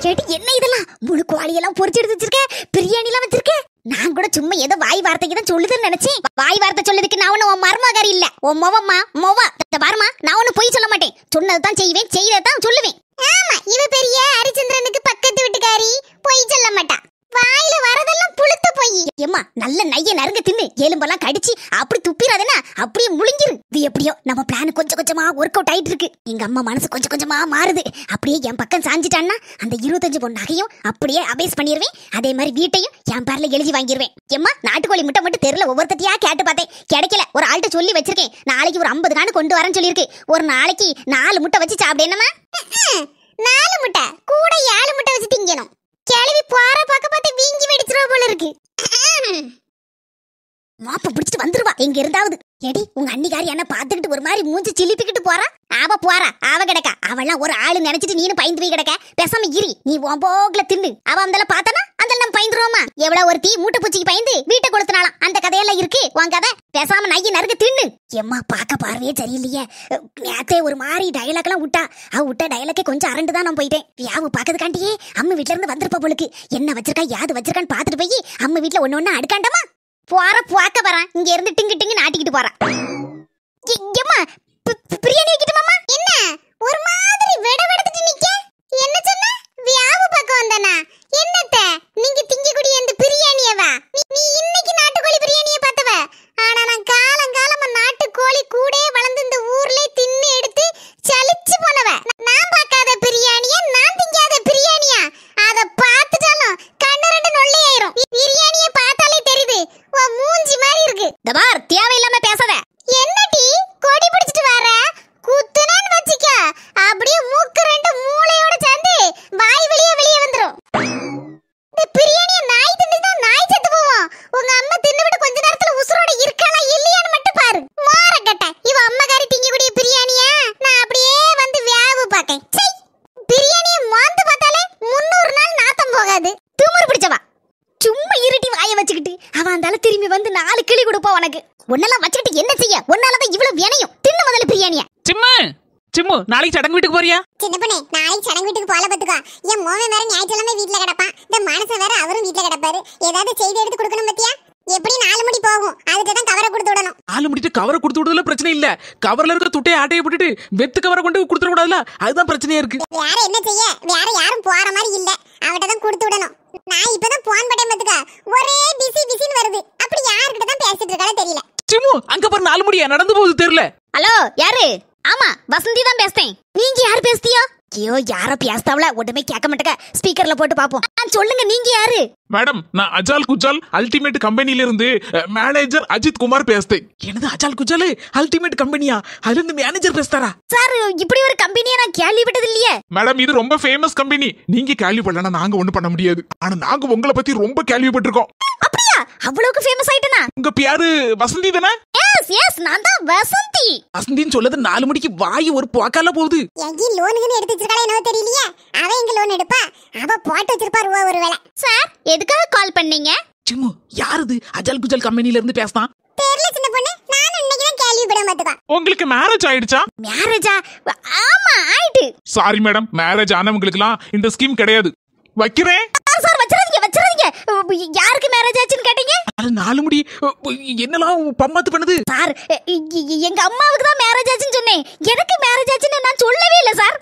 கேட்டு என்ன இதெல்லாம் முழு கோழியெல்லாம் பொரிச்சு எடுத்து வச்சிருக்க, பிரியாணி எல்லாம் வச்சிருக்க. நான் கூட சும்மா ஏதோ வாய் வார்த்தைக்கு தான் சொல்லுதுன்னு நினைச்சேன். வாய் வார்த்தை சொல்லுதுக்கு நான் ஒண்ணு உன் மருமகாரி இல்ல, உன் மொவா. பாருமா, நான் ஒண்ணு பொய் சொல்ல மாட்டேன். சொன்னதுதான் செய்வேன், செய்யறதான் சொல்லுவேன். ஆமா, இவ பெரிய ஹரிச்சந்திரனுக்கு பக்கத்து வீட்டுக்காரி, பொய் சொல்ல மாட்டா. வாயில வரதெல்லாம் புளுத்து போய். ஏம்மா, நல்ல நைய நறுங்க தின்னு எலும்பெல்லாம் கடிச்சு அப்படி துப்பிராதேனா, அப்படியே முழுங்கிரு. இது எப்படியோ நம்ம பிளான் கொஞ்சம் கொஞ்சமா ஒர்க் அவுட் ஆயிட்டு இருக்கு. எங்க அம்மா மனசு கொஞ்சம் கொஞ்சமா மாறுது. அப்படியே என் பக்கம் சாஞ்சிட்டான்னா அந்த 25 பொன் நகையும் அப்படியே அபேஸ் பண்ணிடுவேன். அதே மாதிரி வீட்டையும் என் பேர்ல எழுதி வாங்கிடுவேன். ஏம்மா, நாட்டுக்கோழி முட்டை மட்டும் தெருல ஒவ்வொருத்தையா கேட்டு பார்த்தேன், கிடைக்கல. ஒரு ஆள்கிட்ட சொல்லி வச்சிருக்கேன், நாளைக்கு ஒரு 50 காணு கொண்டு வரேன்னு சொல்லியிருக்கு. ஒரு நாளைக்கு 4 முட்டை வச்சு சாப்பிடு. என்னமா 4 முட்டை கூட 7 முட்டை வச்சு திங்கணும். கிளவி போற பக்க பார்த்து வீங்கி வெடிச்சிருவா போல இருக்கு. மாப்ப பிடிச்சிட்டு வந்துருவா எங்க இருந்தாவது. எடி, உங்க அண்ணிக்காரி என்ன பாத்துக்கிட்டு ஒரு மாதிரி மூஞ்சி சிலிப்பிக்கிட்டு போறா. அவ கிடக்கா. அவெல்லாம் ஒரு ஆளு நினைச்சிட்டு நீனு பயந்து போய் கிடக்க. பேசாம இரி, நீ உன் போக்குல தின்னு. அவ அந்தல பார்த்தானா அந்த நம்ம பயந்துருவோமா? எவ்வளவு ஒரு தீ மூட்டை பூச்சிக்கு பயந்து வீட்டை கொடுத்தனாலாம். அந்த கதையெல்லாம் இருக்கு உன் கதை. பேசாம நைய நறுக்கு தின்னு. எம்மா, பாக்க பார்வையே சரியில்லையே. நேத்தே ஒரு மாதிரி டயலாக் எல்லாம் விட்டா. அவ விட்ட டயலாக்கே கொஞ்சம் அரண்டுதான் நான் போயிட்டேன். யாவு பாக்கிறதுக்காண்டியே அம்மா வீட்டுல இருந்து வந்திருப்பா போலுக்கு. என்ன வச்சிருக்கா யாது வச்சிருக்கான்னு பாத்துட்டு போய் அம்மா வீட்டுல ஒண்ணு அடுக்காண்டமா போற போக்க வரான். இங்க இருந்து டிங்கு டிங்கு நாட்டிக்கிட்டு போறான். பிரியாணி வைக்கட்டுமாமா? என்ன ஒரு மாதிரி வெடவெடுத்துட்டு நிக்க? என்ன சொன்ன? வியாவு பக்கம் வந்தனா? என்னத்த நீங்க திங்கக்கூடிய இந்த பிரியாணியவா? நீ இன்னைக்கு நாட்டுக்கோழி பிரியாணியை பார்த்தவ. ஆனா நான் காலங்காலமா நாட்டுக்கோழி கூடே வளர்ந்து இந்த ஊர்ல தின்னு எடுத்து சலிச்சு போனவ. நான் பார்க்காத பிரியாணியா, நான் திங்காத பிரியாணியா? அத பார்த்துட்டாலும் கண்ணு ரெண்டு நொல்லையாயிரும். பிரியாணியை பார்த்தாலே தெரியுது மூஞ்சி மாதிரி இருக்கு. தபார், தேவையில்லாம பேசாத. என்னடி கொடி பிடிச்சிட்டு வர? குத்துனேன்னு வச்சிக்க, அப்படியே மூக்கு ரெண்டு மூளையோட சேர்ந்து வாய் வெளியே வந்துரும். இந்த பிரியாணியை நாய் தின்னுதா நாய் செத்து போவோம். உங்க அம்மா தின்னுவிட்டு கொஞ்ச நேரத்துல உசுரோட இருக்காளா இல்லையான்னு மட்டும் பாரு. மாறக்கட்ட இவ அம்மாக்காரி திங்கக்கூடிய பிரியாணியா நான் அப்படியே வந்து வியாவு பாக்கேன். பிரியாணியை மாந்து பார்த்தாலே 300 நாள் நாத்தம் போகாது. திமிரு பிடிச்சவா. சும்மா இருட்டி வாய வச்சுக்கிட்டு அவன் அந்தால திரும்பி வந்து 4 கிளி கொடுப்பா உனக்கு. உன்னெல்லாம் வச்சுக்கிட்டு என்ன செய்ய? உன்னாலதான் இவ்வளவு வினையும். தின்னு முதல்ல பிரியாணியா. சிம்மு, நாளைக்கு சடங்கு வீட்டுக்கு போறியா? சின்ன பொண்ணே, நாளைக்கு சடங்கு வீட்டுக்கு போல பத்துக்கா. என் மோவன் வேற ஞாயிற்றுக்கிழமை வீட்டுல கிடப்பான். இந்த மனசை வேற அவரும் வீட்டுல கிடப்பாரு. ஏதாவது செய்தி எடுத்து கொடுக்கணும் பத்தியா? எப்படி 4 முடி போகும், அதுக்கு தான் கவரை கொடுத்து விடணும். 4 முடிட்டு கவரை கொடுத்து விடுறதுல பிரச்சனை இல்ல. கவர்ல இருக்க துட்டையை ஆட்டையை போட்டுட்டு வெத்து கவரை கொண்டு கொடுத்துட கூடாதுல, அதுதான் பிரச்சனையா இருக்கு. வேற என்ன செய்ய? வேற யாரும் போற மாதிரி இல்ல, அவட்ட தான் கொடுத்து விடணும். நான் இப்பதான் போன் பட்டேன் பத்துக்கா. ஒரே பிசின்னு வருது. அப்படி யார்கிட்ட தான் பேசிட்டு இருக்காளோ தெரியல. சிம்மு, அங்க பாரு 4 முடியா நடந்து போகுது தெரியல. ஹலோ, யாரு? ஆமா, வசந்தி தான் பேசுறேன். நீங்க யாரு பேசுதியோ? ஐயோ, யாரோ பேசுதாவல, ஒண்ணுமே கேட்க மாட்டேங்க. ஸ்பீக்கர்ல போட்டு பாப்போம். சொல்லுங்க, நீங்க யாரு? மேடம், நான் அஜால் குஜால் அல்டிமேட் கம்பெனில இருந்து மேனேஜர் அஜித் குமார் பேசுறேன். என்னது அஜால் குஜால் அல்டிமேட் கம்பெனியா? அதுல இருந்து மேனேஜர் பேசுறாரா? சார், இப்படி ஒரு கம்பெனியை நான் கேள்விப்பட்டது இல்லையே. மேடம், இது ரொம்ப ஃபேமஸ் கம்பெனி. நீங்க கேள்விப்படலனா நாங்க ஒண்ணும் பண்ண முடியாது. ஆனா நாங்க உங்களை பத்தி ரொம்ப கேள்விப்பட்டிருக்கோம். அப்படியா? அவ்வளவுக்கு ஃபேமஸ் ஆயிட்டனா? உங்க பேரு வசந்தி தானே? எஸ், நான் தான் வசந்தி. வசந்தின்னு சொல்லது 4 மணிக்கு வாய் ஒரு போக்கால போகுது. எங்கி லோனுக்கு எடுத்து வச்சிருக்காளே என்னவோ தெரியலையே. அவ எங்க லோன் எடுப்பா? அவ போட்டு வச்சிருப்பா ரூபா ஒருவேளை. சார், எதுக்காக கால் பண்ணீங்க? சிம்மு, யாருது அஜால் குஜால் கம்பெனில இருந்து பேசுறான்? தெரியல சின்ன பொண்ணு, நான் இன்னைக்கு தான் கேள்விப்பட மாட்டேன். உங்களுக்கு மேரேஜ் ஆயிடுச்சா? மேரேஜா? ஆமா, ஆயிட்டு. சாரி மேடம், மேரேஜ் ஆனவங்களுக்குலாம் இந்த ஸ்கீம் கிடையாது. வைக்கிறேன். சார், வச்சிராதீங்க. யாருக்கு மேரேஜ் ஆச்சுன்னு கேட்டீங்க? அது 4 முடி என்னலாம் பம்மாத்து பண்ணுது? சார், எங்க அம்மாவுக்கு தான் மேரேஜ் ஆச்சுன்னு சொன்னேன். எனக்கு மேரேஜ் ஆச்சுன்னு நான் சொல்லவே இல்ல சார்.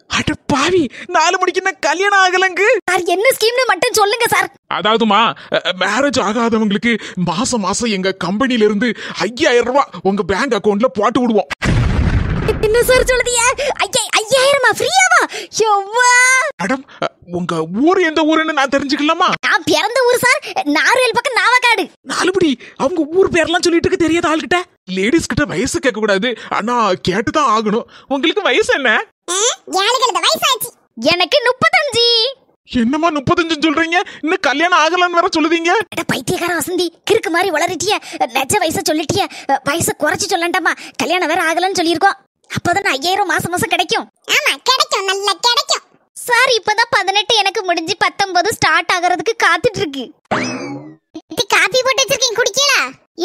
அட பாவி, 4 மணிக்கு என்ன கல்யாணம் ஆகலங்க? சார், என்ன ஸ்கீம்னு மட்டும் சொல்லுங்க சார். அதாவதுமா, மேரேஜ் ஆகாதவங்களுக்கு மாசம் எங்க கம்பெனில இருந்து 5000 ரூபாய் உங்க பேங்க் அக்கவுண்ட்ல போட்டு விடுவோம். என்ன சார் சொல்லுதீங்க? 5000 ஃப்ரீயாவா? யவ்வா. மேடம், உங்க ஊர் எந்த ஊருன்னு நான் தெரிஞ்சுக்கலாமா? நான் பிறந்த ஊர் சார், நார்வேல் பக்கம் நாவக்காடு. 4 மணி அவங்க ஊர் பேர்லாம் சொல்லிட்டு இருக்கு. தெரியாத ஆள்கிட்ட லேடிஸ் கிட்ட வயசு கேட்க கூடாது, ஆனா கேட்டுதான் ஆகணும். உங்களுக்கு வயசு என்ன? வயசாச்சு. எனக்கு 35. என்னமா 35 சொல்றீங்க? இன்னும் கல்யாணம் ஆகலன்னு வேற சொல்லுதீங்க. பைத்தியக்கார வசந்தி, கிறுக்கு மாதிரி வளரிட்டிய. நெஜ வயசை சொல்லிட்டிய. வயசை குறைச்சு சொல்லண்டாமா? கல்யாணம் வேற ஆகலன்னு சொல்லியிருக்கோம். அப்பதான் 5000 மாசம் கிடைக்கும். ஆமா, கிடைக்கும், நல்லா கிடைக்கும். சார், இப்பதான் 18 எனக்கு முடிஞ்சு 19 ஸ்டார்ட் ஆகிறதுக்கு காத்துட்டு இருக்கு. காபி போட்டு வச்சிருக்கீங்க, குடிக்கல?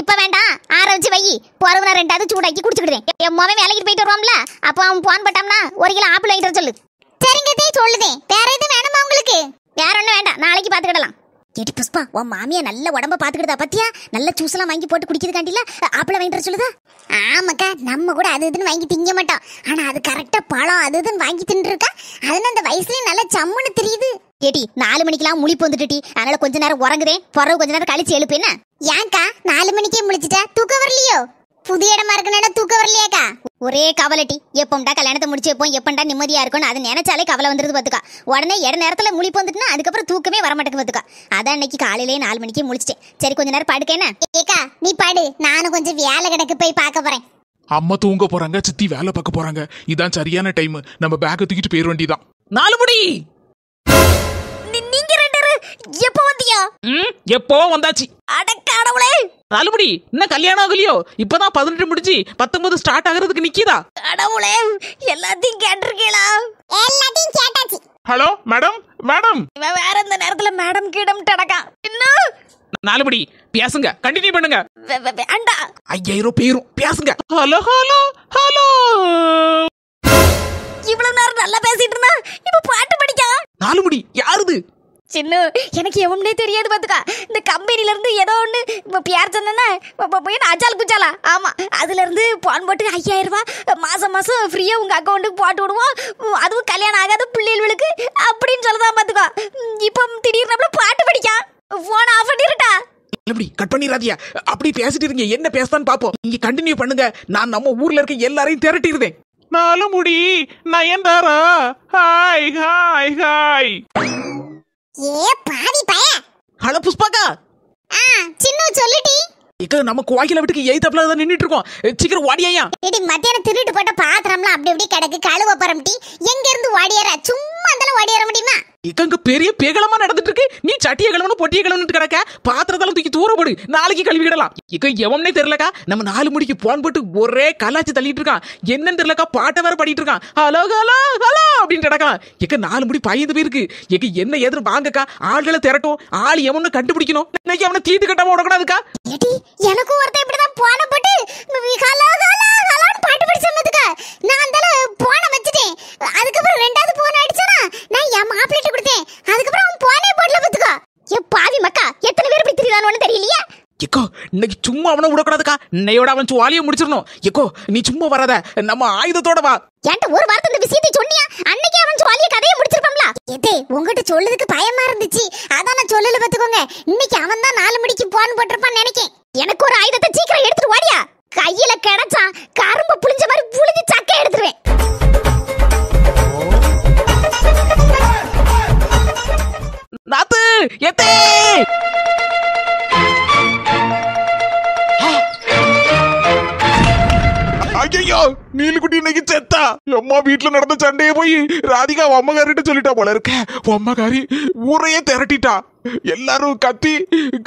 இப்ப வேண்டாம், ஆற வச்சு வை. போறவன 2ஆவது சூடாக்கி குடிச்சுக்கிடுறேன். என் மோவன் வேலைக்கு போயிட்டு வருவான்ல, அப்ப அவன் போன் பட்டாம்னா 1 கிலோ ஆப்பிள் வாங்கிட்டு சொல்லு. சரிங்கதே சொல்லுதேன். வேற நாளைக்கு பாத்துக்கிடலாம். கேட்டி புஷ்பா, உன் மாமியா நல்ல உடம்ப பாத்துக்கிட்டா பத்தியா? நல்ல ஜூஸ் எல்லாம் வாங்கி போட்டு குடிக்கிறது காண்டில ஆப்பிள வாங்கிட்டு சொல்லுதா? ஆமாக்கா, நம்ம கூட அது இதுன்னு வாங்கி திங்க மாட்டோம். ஆனா அது கரெக்டா பழம் அது இதுன்னு வாங்கி தின்னுருக்கா. அதனால அந்த வயசுலயும் நல்ல சம்முன்னு தெரியுது. கேட்டி 4 மணிக்கெல்லாம் முழிப்பு வந்துட்டுட்டி. அதனால கொஞ்ச நேரம் உறங்குதேன், பிறகு கொஞ்ச நேரம் கழிச்சு எழுப்பேன். ஏன்க்கா 4 மணிக்கே முழிச்சிட்டா? தூக்கம் வரலையோ? புதிய இடமா இருக்குன்னா தூக்கம் வரலையாக்கா? ஒரே கவலைட்டி. எப்போம்டா கல்யாணத்தை முடிச்சு வைப்போம், எப்பண்டா நிம்மதியா இருக்கும்னு அது நினைச்சாலே கவலை வந்துருது பாத்துக்கா. உடனே இட நேரத்துல முழிப்பு வந்துட்டுனா அதுக்கப்புறம் தூக்கமே வர மாட்டேங்குது பாத்துக்கா. அதான் இன்னைக்கு காலையிலே 4 மணிக்கே முழிச்சிட்டேன். சரி கொஞ்ச நேரம் படுக்கேன்னா. ஏக்கா நீ படு, நானும் கொஞ்சம் வேலை கிடக்கு போய் பார்க்க போறேன். அம்மா தூங்க போறாங்க, சித்தி வேலை பார்க்க போறாங்க. இதான் சரியான டைம். நம்ம பேக்கை தூக்கிட்டு போயிட வேண்டியதான். 4 முடி நீங்க ரெண்டு எப்போ வந்தியா? எப்போ வந்தாச்சு. அடக்காடவுளே, 4 முடி இன்னும் கல்யாணம் ஆகலையோ? இப்பதான் 18 முடிச்சு 19 ஸ்டார்ட் ஆகிறதுக்கு நிக்கிதா? கடவுளே, எல்லாத்தையும் கேட்டிருக்கீங்களா? எல்லாத்தையும் கேட்டாச்சு. Hello madam, madam. வேற எந்த நேரத்துல மேடம் கீடம் டடக்கா. இன்னும் 4 முடி பேசுங்க, கண்டினியூ பண்ணுங்க. வேண்டா. 5000 பேரும் பேசுங்க. Hello hello hello. இவ்வளவு நேரம் நல்லா பேசிட்டு இருந்தா இப்ப பாட்டு படிக்கா? 4 முடி யாருது? சின்ன எனக்கு எவனே தெரியாது பாத்துக்கா. இந்த கம்பெனில இருந்து ஏதோ ஒண்ணு பேர் சொன்னா அச்சால் குச்சாலா. ஆமா, அதுல இருந்து போன் போட்டு 5000 ரூபாய் மாசம் மாசம் ஃப்ரீயா உங்க அக்கௌண்ட்டுக்கு போட்டு விடுவோம், அதுவும் கல்யாணம் ஆகாத பிள்ளைகளுக்கு அப்படின்னு சொல்லதான் பாத்துக்கா. இப்போ திடீர்னு பாட்டு படிக்கா. Phone of பண்ணிருட்டா. எப்படி கட் பண்ணிராதியா? அப்படி பேசிட்டு இருங்க, என்ன பேசதான் பாப்போம். நீங்க கண்டினியூ பண்ணுங்க. நான் நம்ம ஊர்ல இருக்க எல்லாரையும் திரட்டிடுறேன். 4 முடி நயன்தாரா. Hi hi hi. ஏ பாவி பய. ஹலோ புஷ்பாக்கா. சின்ன சொல்லிட்டி. இக்க நம்ம கோயில வீட்டுக்கு எய்தாப்ல தான் நின்னுட்டு இருக்கோம். சீக்கிரம் ஓடியாயா. ஏடி மத்தியானம் திருட்டு போட்ட பாத்திரம்லாம் அப்படி அப்படி கிடக்கு, கழுவ பரம்டி. எங்க இருந்து ஓடியற? சும்மா அந்தல ஓடியற முடியுமா? இக்கங்க பெரிய பேகலமா நடந்துட்டு இருக்கு. நீ சட்டிய கழுவணும் பொட்டிய கழுவணும் கிடக்க. பாத்திரத்தால தூக்கி தூர போடு, நாளைக்கு கழுவிடலாம். இக்க எவனே தெரியலக்கா. நம்ம 4 மணிக்கு போன் போட்டு ஒரே கலாச்சி தள்ளிட்டு இருக்கான். என்னன்னு தெரியலக்கா, பாட்டை வேற பாடிட்டு இருக்கான். ஹலோ ஹலோ ஹலோ அப்படின்னு கிடக்கான். இக்க 4 மணி பயந்து போயிருக்கு. இக்க என்ன எதிர் வாங்கக்கா, ஆள்களை திரட்டும். ஆள் எவனு கண்டுபிடிக்கணும். இன்னைக்கு அவனை தீத்து கட்டாம விடக்கூடாதுக்கா. ஏடி எனக்கும் ஒருத்தன் இப்படிதான் போன போட்டு ஹலோ ஹலோ ஹலோன்னு பாட்டு படிச்ச மாதிரிக்கா. நான் அந்தல போன வச்சிட்டேன். அதுக்கப்புறம் ரெண்டாவது போன் அடிச்சனா நான் என் மாப்பிள்ளைட்ட கொடுத்தேன். அதுக்கப்புறம் அவன் போனே போடல பாத்துக்கா. ஏ பாவி மக்கா, எத்தனை பேர் இப்படி திரிதானோன்னு தெரியலையா? எக்கோ இன்னைக்கு சும்மா அவனை விடக்கூடாதுக்கா. இன்னையோட அவன் சுவாலிய முடிச்சிடணும். எக்கோ நீ சும்மா வராத, நம்ம ஆயுதத்தோட வா. என்கிட்ட ஒரு வார்த்தை இந்த விஷயத்தை சொன்னியா? அன்னைக்கு அவன் சுவாலிய கதையை முடிச்சிருப்பான்ல. எதே உங்ககிட்ட சொல்லுறதுக்கு பயமா இருந்துச்சு, அதான் நான் சொல்லல பாத்துக்கோங்க. இன்னைக்கு அவன் தான் 4 மணிக்கு போன் போட்டிருப்பான்னு நினைக்கேன். எனக்கு ஒரு ஆயுதத்தை சீக்கிரம் எடுத்துட்டு வாடியா. கையில கிடைச்சா கரும்பு புளிஞ்ச மாதிரி புளிஞ்சு சக்கை எடுத்துருவேன். நாத்து எத்தே. ஐயோ, நீலுக்குட்டி இன்னைக்கு செத்தா. அம்மா வீட்டுல நடந்த சண்டையை போய் ராதிகா அம்மகாரிட்ட சொல்லிட்டா போல இருக்க. அம்மகாரி ஊரையே திரட்டிட்டா. எல்லாரும் கத்தி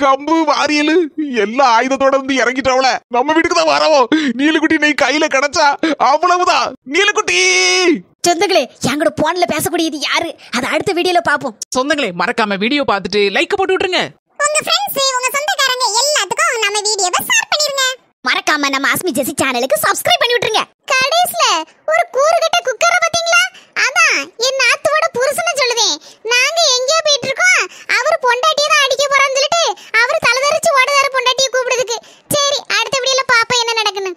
கம்பு வாரியல் எல்லா ஆயுதத்தோட வந்து இறங்கிட்டாவல. நம்ம வீட்டுக்கு தான் வரவோ. நீலுக்குட்டி இன்னைக்கு கையில கிடைச்சா அவ்வளவுதான். நீலுக்குட்டி சொந்தங்களே, எங்கட போன்ல பேசக்கூடியது யாரு? அதை அடுத்த வீடியோல பாப்போம். சொந்தங்களே, மறக்காம வீடியோ பார்த்துட்டு லைக் போட்டு விட்டுருங்க. உங்க ஃப்ரெண்ட்ஸ், உங்க சொந்தக்காரங்க எல்லாத்துக்கும் நம்ம வீடியோவை ஷேர் பண்ணிருங்க. மறக்காம நம்ம அஸ்மி ஜெசி சேனலுக்கு சப்ஸ்கிரைப் பண்ணி விட்டுருங்க. கடைசில ஒரு கூறுகட்ட குக்கரை பாத்தீங்களா? அதான் என் நாத்துவோட புருஷனை சொல்லுதேன். நாங்க எங்கேயோ போயிட்டு இருக்கோம், அவர் பொண்டாட்டியை தான் அடிக்க போறான்னு சொல்லிட்டு அவர் தலைதறிச்சு ஓடுதாரு பொண்டாட்டியை கூப்பிடுறதுக்கு. சரி, அடுத்த வீடியோல பாப்போம் என்ன நடக்குன்னு.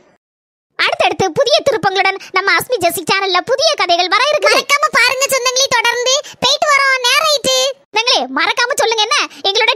அடுத்தடுத்து புதிய திருப்பங்களுடன் நம்ம அஸ்மி ஜெசி சேனல்ல புதிய கதைகள் வர இருக்கு. மறக்காம பாருங்க சொந்தங்களே. தொடர்ந்து போயிட்டு வரோம். நேரம் ஆயிட்டு. மறக்காம சொல்லுங்க என்ன எங்களோட